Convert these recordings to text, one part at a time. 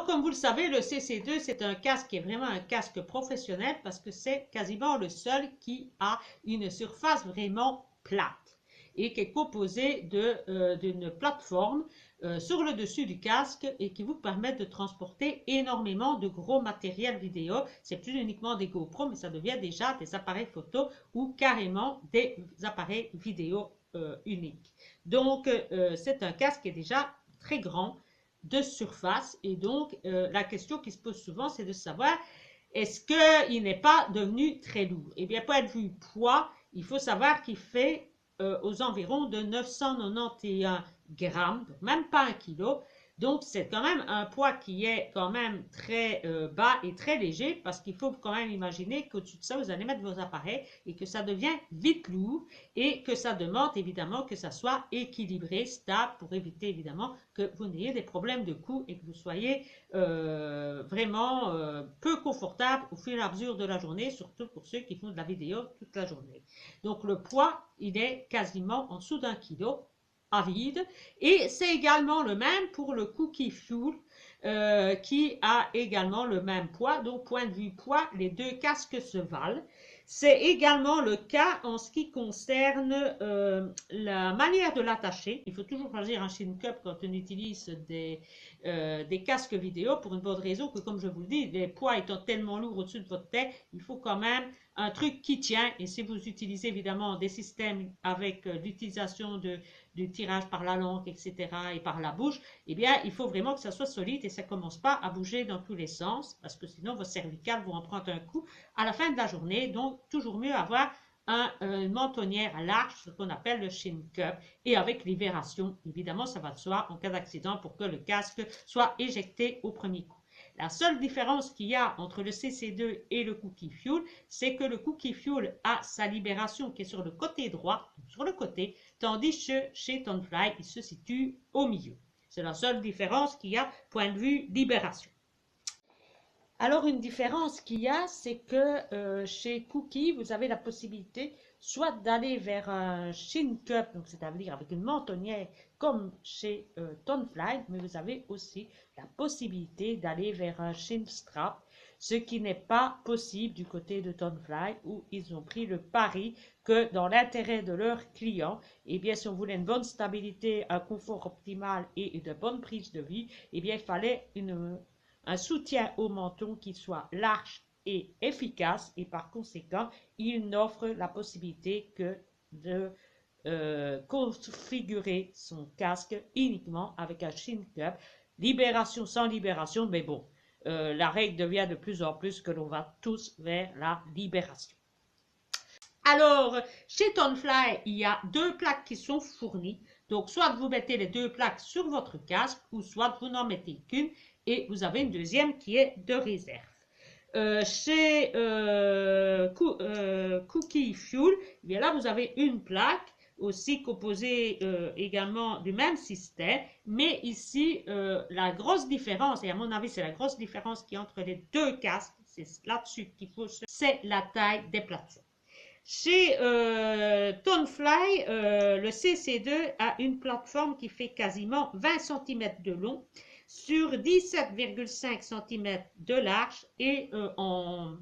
Alors, comme vous le savez, le CC2, c'est un casque qui est vraiment un casque professionnel parce que c'est quasiment le seul qui a une surface vraiment plate et qui est composé d'une plateforme sur le dessus du casque et qui vous permet de transporter énormément de gros matériel vidéo. C'est plus uniquement des GoPro, mais ça devient déjà des appareils photo ou carrément des appareils vidéo uniques. Donc, c'est un casque qui est déjà très grand de surface et donc la question qui se pose souvent, c'est de savoir est-ce qu'il n'est pas devenu très lourd? Eh bien, point de vue poids, il faut savoir qu'il fait aux environs de 991 grammes, donc même pas un kilo. Donc, c'est quand même un poids qui est quand même très bas et très léger parce qu'il faut quand même imaginer qu'au-dessus de ça, vous allez mettre vos appareils et que ça devient vite lourd et que ça demande évidemment que ça soit équilibré, stable pour éviter évidemment que vous n'ayez des problèmes de cou et que vous soyez vraiment peu confortable au fur et à mesure de la journée, surtout pour ceux qui font de la vidéo toute la journée. Donc le poids, il est quasiment en dessous d'un kilo à vide. Et c'est également le même pour le Cookie Fuel qui a également le même poids. Donc point de vue poids, les deux casques se valent. C'est également le cas en ce qui concerne la manière de l'attacher. Il faut toujours choisir un chin cup quand on utilise des casques vidéo pour une bonne raison que, comme je vous le dis, les poids étant tellement lourds au-dessus de votre tête, il faut quand même un truc qui tient. Et si vous utilisez évidemment des systèmes avec l'utilisation du tirage par la langue, etc., et par la bouche, eh bien, il faut vraiment que ça soit solide et ça ne commence pas à bouger dans tous les sens, parce que sinon, vos cervicales vont en prendre un coup à la fin de la journée. Donc, toujours mieux avoir une mentonnière large, ce qu'on appelle le chin cup, et avec libération. Évidemment, ça va de soi en cas d'accident pour que le casque soit éjecté au premier coup. La seule différence qu'il y a entre le CC2 et le Cookie Fuel, c'est que le Cookie Fuel a sa libération qui est sur le côté droit, sur le côté, tandis que chez Tonfly, il se situe au milieu. C'est la seule différence qu'il y a point de vue libération. Alors, une différence qu'il y a, c'est que chez Cookie, vous avez la possibilité soit d'aller vers un chin cup, donc c'est-à-dire avec une mentonnière comme chez Tonfly, mais vous avez aussi la possibilité d'aller vers un chin strap, ce qui n'est pas possible du côté de Tonfly, où ils ont pris le pari que dans l'intérêt de leurs clients, eh bien, si on voulait une bonne stabilité, un confort optimal et une bonne prise de vie, eh bien, il fallait un soutien au menton qui soit large et efficace et par conséquent, il n'offre la possibilité que de configurer son casque uniquement avec un chin cup. Libération sans libération, mais bon, la règle devient de plus en plus que l'on va tous vers la libération. Alors, chez Tonfly, il y a deux plaques qui sont fournies. Donc, soit vous mettez les deux plaques sur votre casque, ou soit vous n'en mettez qu'une et vous avez une deuxième qui est de réserve. Chez Cookie Fuel, eh bien là, vous avez une plaque aussi composée également du même système, mais ici, la grosse différence, et à mon avis, c'est la grosse différence qui est entre les deux casques, c'est là-dessus qu'il faut, c'est la taille des plateformes. Chez Tonefly, le CC2 a une plateforme qui fait quasiment 20 cm de long sur 17,5 cm de large et en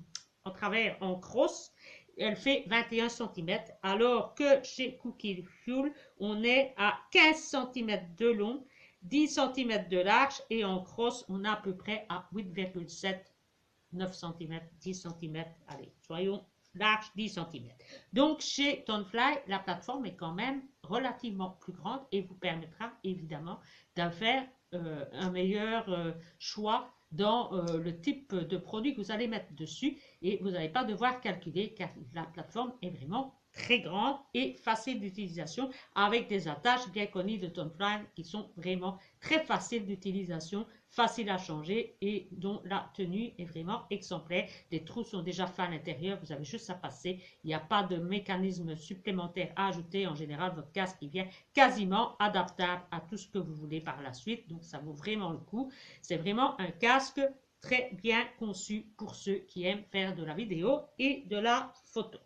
travers, en crosse, elle fait 21 cm, alors que chez Cookie Fuel, on est à 15 cm de long, 10 cm de large et en crosse, on est à peu près à 8,7 9 cm, 10 cm, allez, soyons large 10 cm. Donc, chez Tonefly, la plateforme est quand même relativement plus grande et vous permettra évidemment de faire un meilleur choix dans le type de produit que vous allez mettre dessus et vous n'allez pas devoir calculer car la plateforme est vraiment très grande et facile d'utilisation avec des attaches bien connues de Tonefly qui sont vraiment très faciles d'utilisation, faciles à changer et dont la tenue est vraiment exemplaire. Les trous sont déjà faits à l'intérieur, vous avez juste à passer. Il n'y a pas de mécanisme supplémentaire à ajouter. En général, votre casque il vient quasiment adaptable à tout ce que vous voulez par la suite. Donc, ça vaut vraiment le coup. C'est vraiment un casque très bien conçu pour ceux qui aiment faire de la vidéo et de la photo.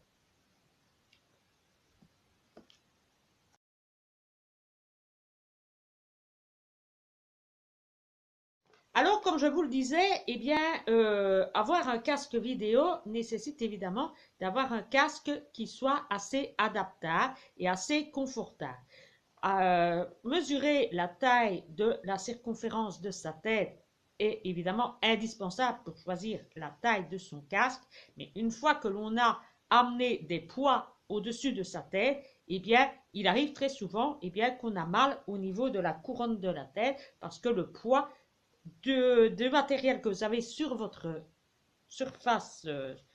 Alors, comme je vous le disais, eh bien, avoir un casque vidéo nécessite évidemment d'avoir un casque qui soit assez adaptable et assez confortable. Mesurer la taille de la circonférence de sa tête est évidemment indispensable pour choisir la taille de son casque, mais une fois que l'on a amené des poids au-dessus de sa tête, eh bien, il arrive très souvent eh bien, qu'on a mal au niveau de la couronne de la tête parce que le poids de matériel que vous avez sur votre surface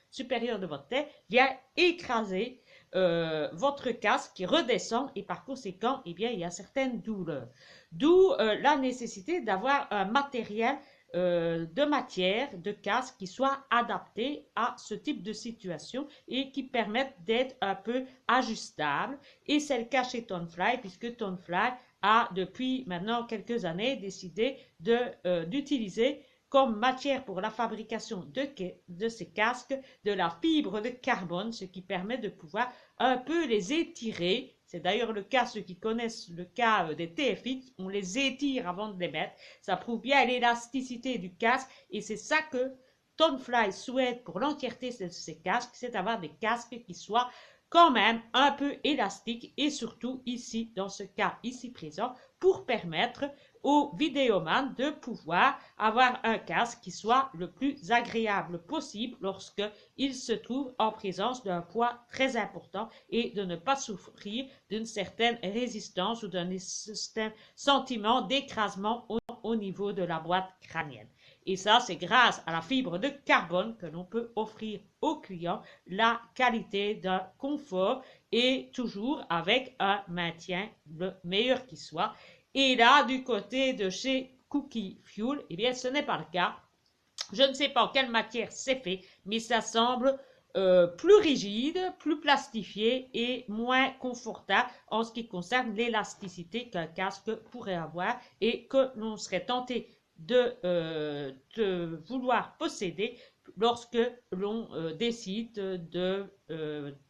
supérieure de votre tête vient écraser votre casque qui redescend et par conséquent, eh bien, il y a certaines douleurs. D'où la nécessité d'avoir un matériel de matière, de casque qui soit adapté à ce type de situation et qui permettent d'être un peu ajustable. Et c'est le cas chez Tonefly puisque Tonefly a depuis maintenant quelques années décidé d'utiliser comme matière pour la fabrication de ces casques de la fibre de carbone, ce qui permet de pouvoir un peu les étirer. C'est d'ailleurs le cas, ceux qui connaissent le cas des TFX, on les étire avant de les mettre. Ça prouve bien l'élasticité du casque et c'est ça que Tonefly souhaite pour l'entièreté de ces casques, c'est d'avoir des casques qui soient quand même un peu élastiques et surtout ici, dans ce cas ici présent, pour permettre aux vidéomans de pouvoir avoir un casque qui soit le plus agréable possible lorsqu'il se trouve en présence d'un poids très important et de ne pas souffrir d'une certaine résistance ou d'un certain sentiment d'écrasement au niveau de la boîte crânienne. Et ça, c'est grâce à la fibre de carbone que l'on peut offrir aux clients la qualité d'un confort et toujours avec un maintien le meilleur qui soit. Et là, du côté de chez Cookie Fuel, eh bien, ce n'est pas le cas. Je ne sais pas en quelle matière c'est fait, mais ça semble plus rigide, plus plastifié et moins confortable en ce qui concerne l'élasticité qu'un casque pourrait avoir et que l'on serait tenté de vouloir posséder lorsque l'on décide de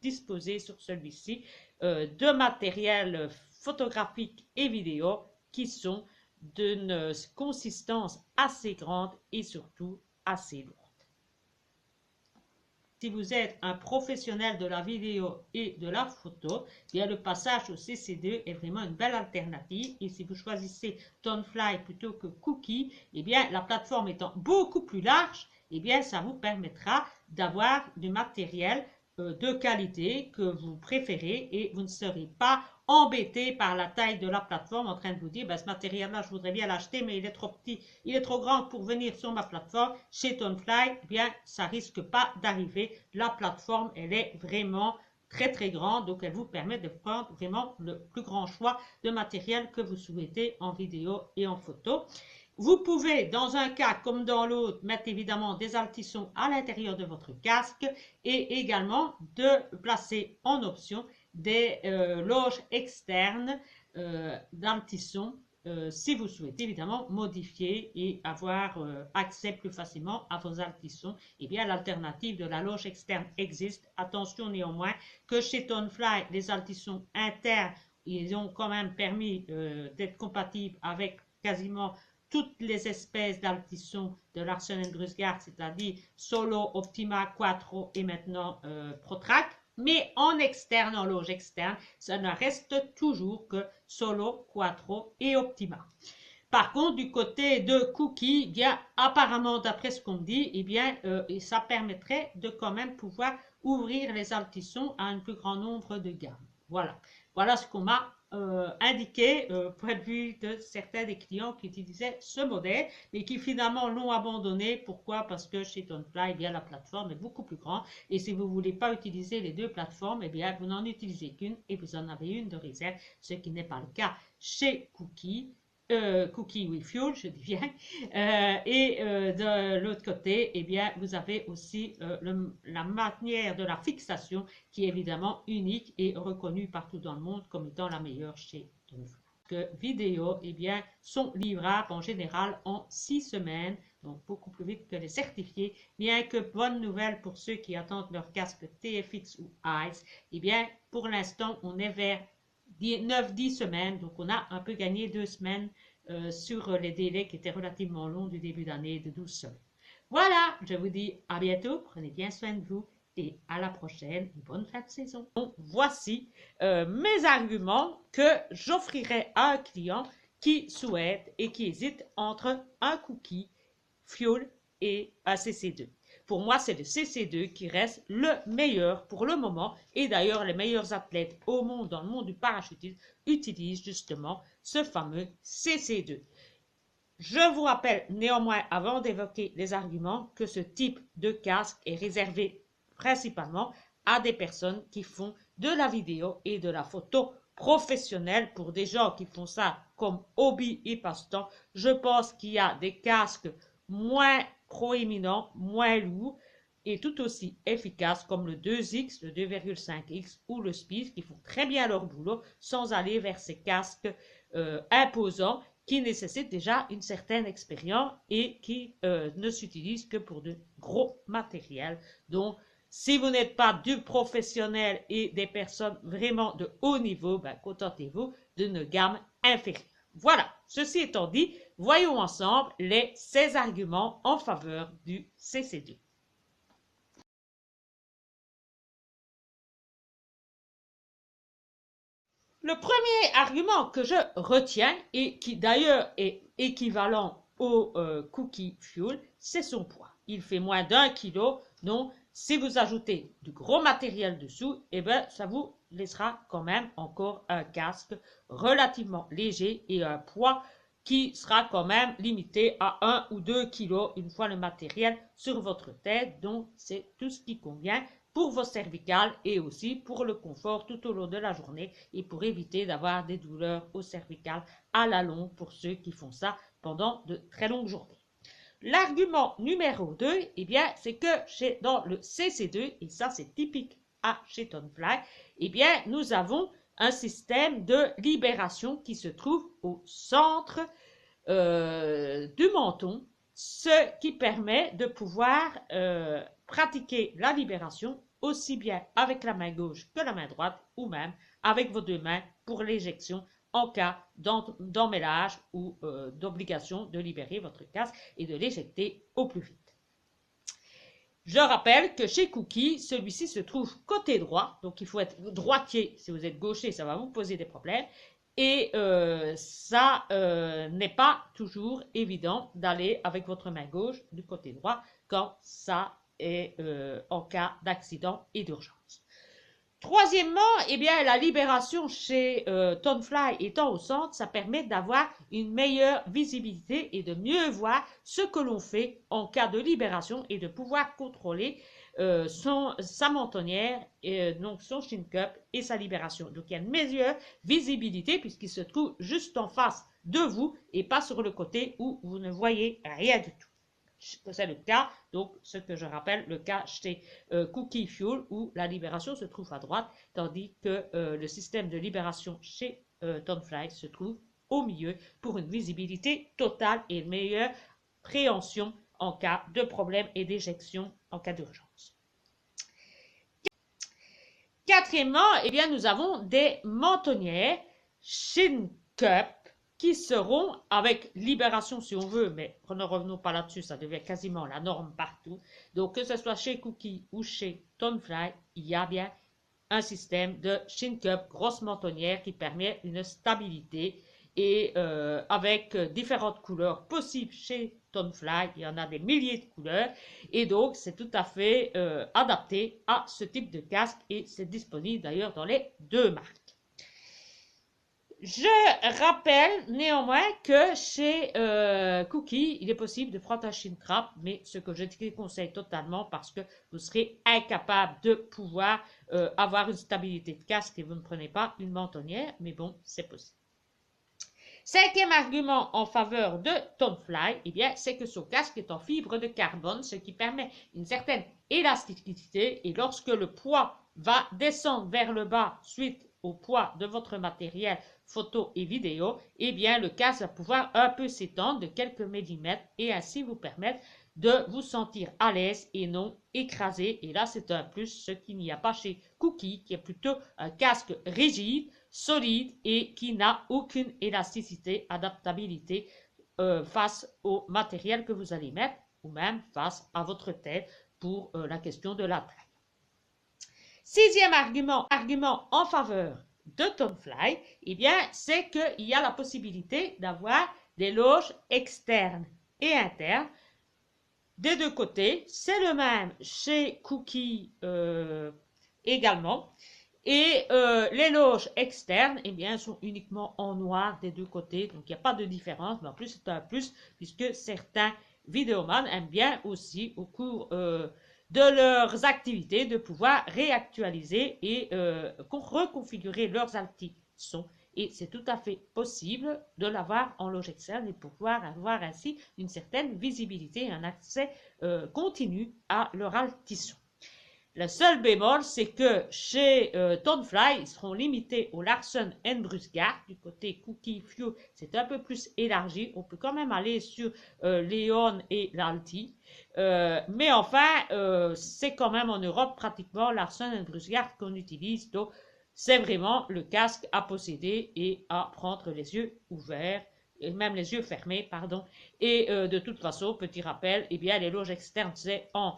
disposer sur celui-ci de matériel photographique et vidéo qui sont d'une consistance assez grande et surtout assez lourde. Si vous êtes un professionnel de la vidéo et de la photo, bien le passage au CC2 est vraiment une belle alternative. Et si vous choisissez Tonefly plutôt que Cookie, eh bien la plateforme étant beaucoup plus large, eh bien ça vous permettra d'avoir du matériel de qualité que vous préférez et vous ne serez pas embêté par la taille de la plateforme en train de vous dire ben, ce matériel-là, je voudrais bien l'acheter, mais il est trop petit, il est trop grand pour venir sur ma plateforme. Chez Tonefly, eh bien, ça risque pas d'arriver. La plateforme, elle est vraiment très très grande, donc elle vous permet de prendre vraiment le plus grand choix de matériel que vous souhaitez en vidéo et en photo. Vous pouvez, dans un cas comme dans l'autre, mettre évidemment des altissons à l'intérieur de votre casque et également de placer en option des loges externes d'altissons si vous souhaitez évidemment modifier et avoir accès plus facilement à vos altissons. Eh bien, l'alternative de la loge externe existe. Attention néanmoins que chez Tonefly, les altissons internes, ils ont quand même permis d'être compatibles avec quasiment toutes les espèces d'altissons de Larsen & Grusgard, c'est-à-dire Solo, Optima, Quattro et maintenant Protrac. Mais en externe, en loge externe, ça ne reste toujours que Solo, Quattro et Optima. Par contre, du côté de Cookie, eh bien, apparemment, d'après ce qu'on me dit, eh bien, ça permettrait de quand même pouvoir ouvrir les altissons à un plus grand nombre de gammes. Voilà. Voilà ce qu'on m'a indiqué point de vue de certains des clients qui utilisaient ce modèle, mais qui finalement l'ont abandonné. Pourquoi? Parce que chez Tonefly, eh bien, la plateforme est beaucoup plus grande. Et si vous ne voulez pas utiliser les deux plateformes, eh bien, vous n'en utilisez qu'une et vous en avez une de réserve, ce qui n'est pas le cas chez Cookie. Cookie with Fuel, je dis bien. De l'autre côté, eh bien, vous avez aussi la manière de la fixation qui est évidemment unique et reconnue partout dans le monde comme étant la meilleure chez Tonefly. Que vidéos, eh bien, sont livrables en général en 6 semaines, donc beaucoup plus vite que les certifiés. Bien que bonne nouvelle pour ceux qui attendent leur casque TFX ou ICE, eh bien, pour l'instant, on est vers 9-10 semaines, donc on a un peu gagné 2 semaines sur les délais qui étaient relativement longs du début d'année de 12 semaines. Voilà, je vous dis à bientôt, prenez bien soin de vous et à la prochaine, bonne fin de saison. Donc, voici mes arguments que j'offrirai à un client qui souhaite et qui hésite entre un cookie, fuel et un CC2. Pour moi, c'est le CC2 qui reste le meilleur pour le moment. Et d'ailleurs, les meilleurs athlètes au monde, dans le monde du parachutisme, utilisent justement ce fameux CC2. Je vous rappelle néanmoins, avant d'évoquer les arguments, que ce type de casque est réservé principalement à des personnes qui font de la vidéo et de la photo professionnelle. Pour des gens qui font ça comme hobby et passe-temps, je pense qu'il y a des casques moins proéminents, moins lourds et tout aussi efficaces comme le 2X, le 2,5X ou le Speed qui font très bien leur boulot sans aller vers ces casques imposants qui nécessitent déjà une certaine expérience et qui ne s'utilisent que pour de gros matériels. Donc, si vous n'êtes pas du professionnel et des personnes vraiment de haut niveau, ben, contentez-vous d'une gamme inférieure. Voilà, ceci étant dit, voyons ensemble les 16 arguments en faveur du CC2. Le premier argument que je retiens et qui d'ailleurs est équivalent au cookie fuel, c'est son poids. Il fait moins d'1 kg, donc si vous ajoutez du gros matériel dessous, eh ben, ça vous laissera quand même encore un casque relativement léger et un poids qui sera quand même limité à 1 ou 2 kg une fois le matériel sur votre tête. Donc, c'est tout ce qui convient pour vos cervicales et aussi pour le confort tout au long de la journée et pour éviter d'avoir des douleurs aux cervicales à la longue pour ceux qui font ça pendant de très longues journées. L'argument numéro 2, eh bien, c'est que dans le CC2, et ça c'est typique chez Tonefly, eh bien, nous avons un système de libération qui se trouve au centre du menton, ce qui permet de pouvoir pratiquer la libération aussi bien avec la main gauche que la main droite ou même avec vos deux mains pour l'éjection en cas d'emmêlage ou d'obligation de libérer votre casque et de l'éjecter au plus vite. Je rappelle que chez Cookie, celui-ci se trouve côté droit, donc il faut être droitier. Si vous êtes gaucher, ça va vous poser des problèmes. Et ça n'est pas toujours évident d'aller avec votre main gauche du côté droit quand ça est en cas d'accident et d'urgence. Troisièmement, eh bien, la libération chez Tonefly étant au centre, ça permet d'avoir une meilleure visibilité et de mieux voir ce que l'on fait en cas de libération et de pouvoir contrôler sa mentonnière, donc son chin cup et sa libération. Donc il y a une meilleure visibilité puisqu'il se trouve juste en face de vous et pas sur le côté où vous ne voyez rien du tout. C'est le cas, donc ce que je rappelle, le cas chez Cookie Fuel où la libération se trouve à droite, tandis que le système de libération chez Tonefly se trouve au milieu pour une visibilité totale et une meilleure préhension en cas de problème et d'éjection en cas d'urgence. Quatrièmement, eh bien, nous avons des mentonnières Chin Cup qui seront avec libération si on veut, mais ne revenons pas là-dessus, ça devient quasiment la norme partout. Donc que ce soit chez Cookie ou chez Tonefly, il y a bien un système de Chin Cup, grosse mentonnière qui permet une stabilité et avec différentes couleurs possibles chez Tonefly, il y en a des milliers de couleurs et donc c'est tout à fait adapté à ce type de casque et c'est disponible d'ailleurs dans les deux marques. Je rappelle néanmoins que chez Cookie, il est possible de prendre un chin crab, mais ce que je déconseille totalement parce que vous serez incapable de pouvoir avoir une stabilité de casque et vous ne prenez pas une mentonnière, mais bon, c'est possible. Cinquième argument en faveur de Tonefly, eh bien, c'est que son casque est en fibre de carbone, ce qui permet une certaine élasticité et lorsque le poids va descendre vers le bas suite au poids de votre matériel photo et vidéo, eh bien, le casque va pouvoir un peu s'étendre de quelques millimètres et ainsi vous permettre de vous sentir à l'aise et non écrasé. Et là, c'est un plus, ce qu'il n'y a pas chez Cookie, qui est plutôt un casque rigide solide et qui n'a aucune élasticité, adaptabilité face au matériel que vous allez mettre ou même face à votre tête pour la question de la taille. Sixième argument en faveur de Tonefly, eh bien, c'est qu'il y a la possibilité d'avoir des loges externes et internes des deux côtés. C'est le même chez Cookie également. Et les loges externes, eh bien, sont uniquement en noir des deux côtés. Donc, il n'y a pas de différence. Mais en plus, c'est un plus puisque certains vidéomans aiment bien aussi, au cours de leurs activités, de pouvoir réactualiser et reconfigurer leurs anti-sons. Et c'est tout à fait possible de l'avoir en loge externe et pouvoir avoir ainsi une certaine visibilité et un accès continu à leur anti-son. Le seul bémol, c'est que chez Tonefly, ils seront limités au Larsen & Brusgard. Du côté Cookie Fuel, c'est un peu plus élargi. On peut quand même aller sur Leon et l'Alti. Mais enfin, c'est quand même en Europe pratiquement Larsen & Brusgard qu'on utilise. Donc, c'est vraiment le casque à posséder et à prendre les yeux ouverts. Et même les yeux fermés, pardon. Et de toute façon, petit rappel, eh bien, les loges externes, c'est en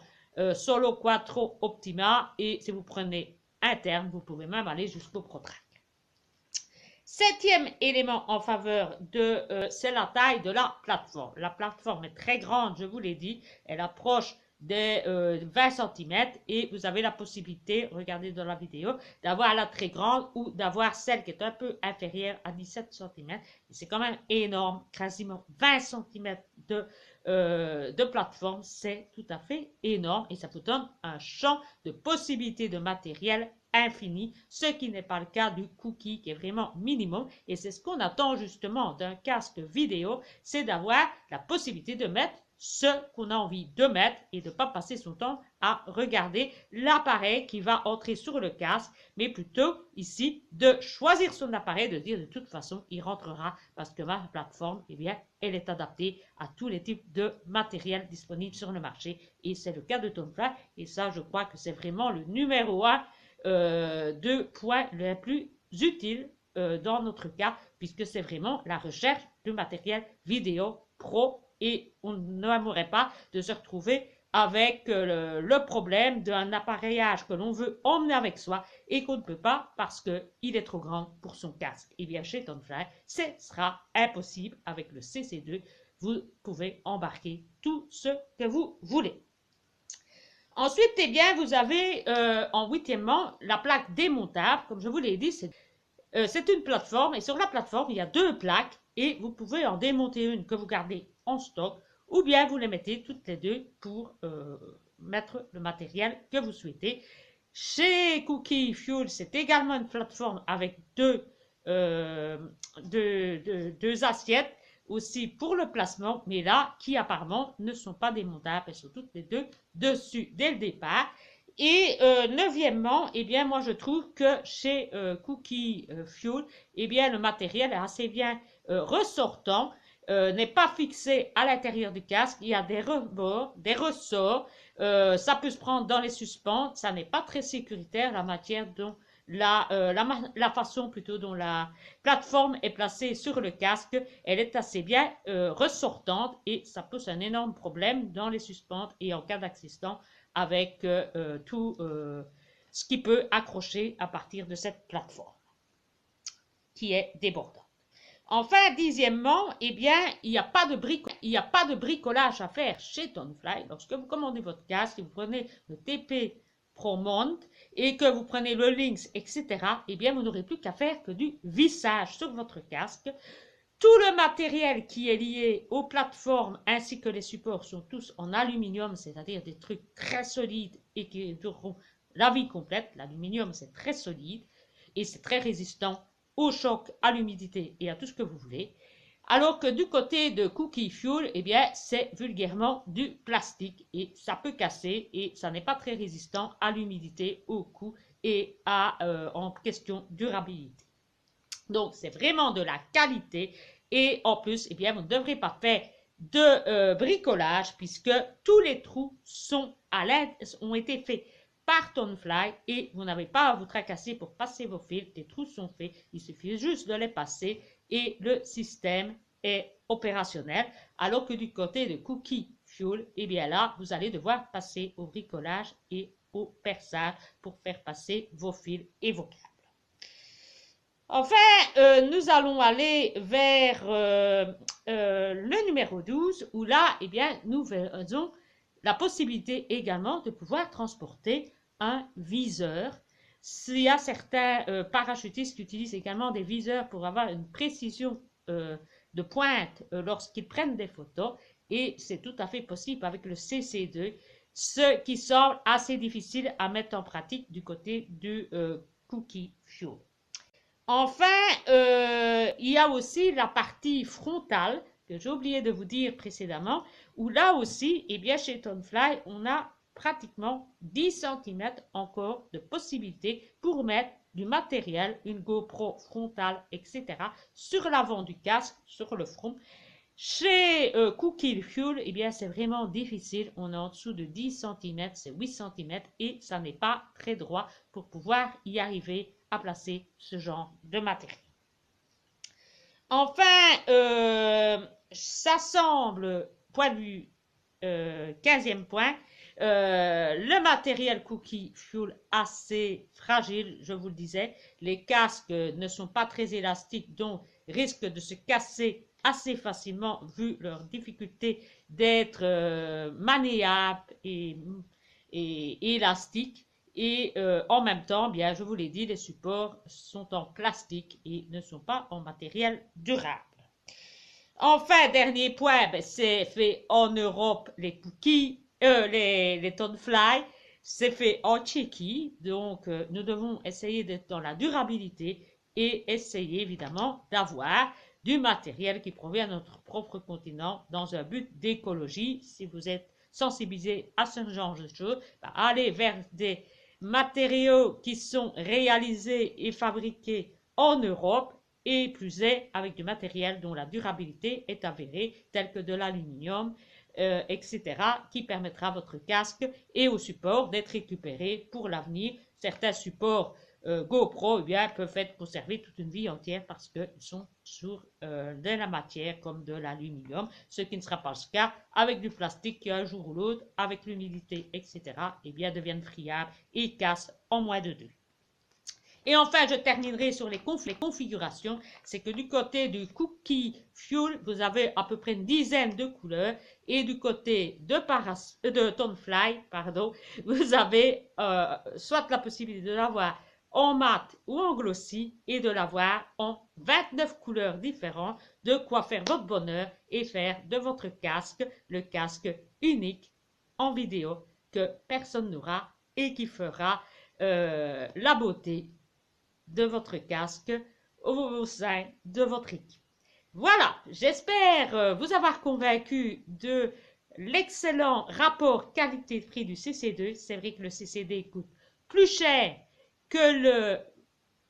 Solo Quattro Optima, et si vous prenez interne, vous pouvez même aller jusqu'au ProTrack. Septième élément en faveur c'est la taille de la plateforme. La plateforme est très grande, je vous l'ai dit, elle approche des 20 cm et vous avez la possibilité, regardez dans la vidéo, d'avoir la très grande ou d'avoir celle qui est un peu inférieure à 17 cm. C'est quand même énorme, quasiment 20 cm de plateforme, c'est tout à fait énorme et ça vous donne un champ de possibilités de matériel infini, ce qui n'est pas le cas du Cookie qui est vraiment minimum et c'est ce qu'on attend justement d'un casque vidéo, c'est d'avoir la possibilité de mettre ce qu'on a envie de mettre et de ne pas passer son temps à regarder l'appareil qui va entrer sur le casque, mais plutôt ici de choisir son appareil, de dire de toute façon il rentrera parce que ma plateforme, eh bien, elle est adaptée à tous les types de matériel disponibles sur le marché et c'est le cas de Tonefly et ça je crois que c'est vraiment le numéro 1 de points les plus utiles dans notre cas puisque c'est vraiment la recherche de matériel vidéo pro et on n'aimerait pas de se retrouver avec le problème d'un appareillage que l'on veut emmener avec soi et qu'on ne peut pas parce qu'il est trop grand pour son casque. Et bien chez Tonefly, ce sera impossible avec le CC2. Vous pouvez embarquer tout ce que vous voulez. Ensuite, eh bien, vous avez en huitièmement la plaque démontable. Comme je vous l'ai dit, c'est une plateforme et sur la plateforme, il y a deux plaques et vous pouvez en démonter une que vous gardez en stock ou bien vous les mettez toutes les deux pour mettre le matériel que vous souhaitez. Chez Cookie Fuel, c'est également une plateforme avec deux assiettes aussi pour le placement, mais là, qui apparemment ne sont pas démontables, elles sont toutes les deux dessus dès le départ. Et neuvièmement, eh bien, moi je trouve que chez Cookie Fuel, eh bien, le matériel est assez bien ressortant, n'est pas fixé à l'intérieur du casque, il y a des rebords, des ressorts, ça peut se prendre dans les suspentes, ça n'est pas très sécuritaire la matière dont la façon plutôt dont la plateforme est placée sur le casque, elle est assez bien ressortante et ça pose un énorme problème dans les suspentes et en cas d'accident avec tout ce qui peut accrocher à partir de cette plateforme qui est débordante. Enfin, dixièmement, eh bien, il n'y a pas de bricolage à faire chez Tonefly. Lorsque vous commandez votre casque et vous prenez le TP ProMount et que vous prenez le Lynx, etc., eh bien, vous n'aurez plus qu'à faire que du vissage sur votre casque. Tout le matériel qui est lié aux plateformes ainsi que les supports sont tous en aluminium, c'est-à-dire des trucs très solides et qui dureront la vie complète. L'aluminium, c'est très solide et c'est très résistant au choc, à l'humidité et à tout ce que vous voulez. Alors que du côté de Cookie Fuel, eh bien, c'est vulgairement du plastique et ça peut casser et ça n'est pas très résistant à l'humidité, au coup et en question durabilité. Donc, c'est vraiment de la qualité et en plus, eh bien, vous ne devrez pas faire de bricolage puisque tous les trous ont été faits par Tonefly et vous n'avez pas à vous tracasser pour passer vos fils. Les trous sont faits, il suffit juste de les passer et le système est opérationnel. Alors que du côté de Cookie Fuel, eh bien là, vous allez devoir passer au bricolage et au perçage pour faire passer vos fils et vos câbles. Enfin, nous allons aller vers le numéro 12 où là, eh bien, nous avons la possibilité également de pouvoir transporter un viseur. Il y a certains parachutistes qui utilisent également des viseurs pour avoir une précision de pointe lorsqu'ils prennent des photos et c'est tout à fait possible avec le CC2, ce qui semble assez difficile à mettre en pratique du côté du Cookie Fuel. Enfin, il y a aussi la partie frontale que j'ai oublié de vous dire précédemment, où là aussi, eh bien, chez Tonefly, on a pratiquement 10 cm encore de possibilités pour mettre du matériel, une GoPro frontale, etc., sur l'avant du casque, sur le front. Chez Cookie Fuel, eh bien, c'est vraiment difficile. On est en dessous de 10 cm, c'est 8 cm et ça n'est pas très droit pour pouvoir y arriver à placer ce genre de matériel. Enfin, ça semble, point de vue 15e point, le matériel Cookie Fuel assez fragile, je vous le disais. Les casques ne sont pas très élastiques, donc risquent de se casser assez facilement vu leur difficulté d'être maniables et élastiques. Et en même temps, bien, je vous l'ai dit, les supports sont en plastique et ne sont pas en matériel durable. Enfin, dernier point, ben, c'est fait en Europe, les cookies, les Tonefly, c'est fait en Tchéquie, donc nous devons essayer d'être dans la durabilité et essayer évidemment d'avoir du matériel qui provient de notre propre continent dans un but d'écologie. Si vous êtes sensibilisé à ce genre de choses, ben, allez vers des matériaux qui sont réalisés et fabriqués en Europe et plus est avec du matériel dont la durabilité est avérée, tel que de l'aluminium, etc., qui permettra à votre casque et au support d'être récupéré pour l'avenir. Certains supports GoPro eh bien, peuvent être conservés toute une vie entière parce qu'ils sont sur de la matière comme de l'aluminium, ce qui ne sera pas le cas avec du plastique qui un jour ou l'autre, avec l'humidité, etc., eh bien, deviennent friables et cassent en moins de 2. Et enfin, je terminerai sur les configurations. C'est que du côté du Cookie Fuel, vous avez à peu près une dizaine de couleurs. Et du côté de Tonefly, vous avez soit la possibilité de l'avoir en mat ou en glossy et de l'avoir en 29 couleurs différentes. De quoi faire votre bonheur et faire de votre casque le casque unique en vidéo que personne n'aura et qui fera la beauté de votre casque au sein de votre équipe. Voilà, j'espère vous avoir convaincu de l'excellent rapport qualité-prix du CC2. C'est vrai que le CC2 coûte plus cher que le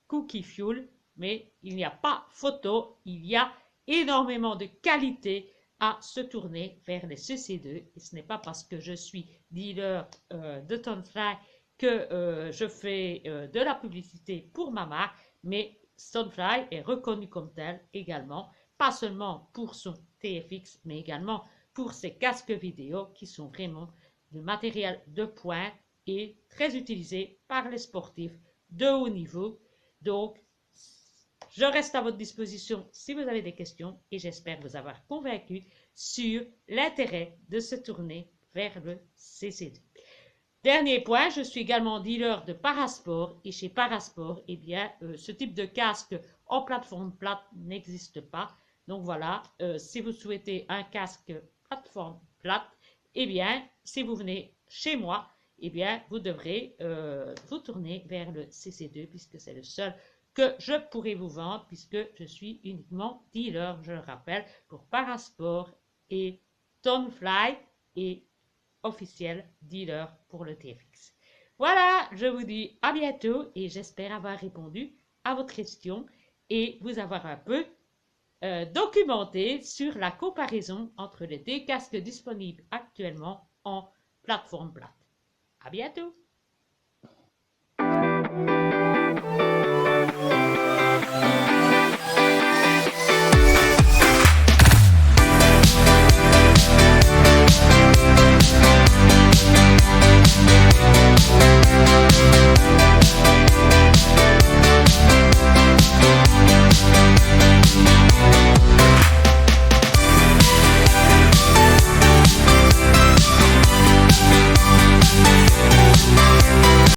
Cookie Fuel, mais il n'y a pas photo, il y a énormément de qualité à se tourner vers les CC2. Et ce n'est pas parce que je suis dealer de Tonefly que je fais de la publicité pour ma marque, mais Tonefly est reconnu comme tel également, pas seulement pour son TFX, mais également pour ses casques vidéo qui sont vraiment du matériel de pointe et très utilisé par les sportifs de haut niveau. Donc, je reste à votre disposition si vous avez des questions et j'espère vous avoir convaincu sur l'intérêt de se tourner vers le CC2. Dernier point, je suis également dealer de Parasport et chez Parasport, eh bien, ce type de casque en plateforme plate n'existe pas. Donc voilà, si vous souhaitez un casque plateforme plate, eh bien, si vous venez chez moi, eh bien, vous devrez vous tourner vers le CC2 puisque c'est le seul que je pourrai vous vendre puisque je suis uniquement dealer, je le rappelle, pour Parasport et Tonefly et officiel dealer pour le TFX. Voilà, je vous dis à bientôt et j'espère avoir répondu à votre question et vous avoir un peu documenté sur la comparaison entre les deux casques disponibles actuellement en plateforme plate. À bientôt!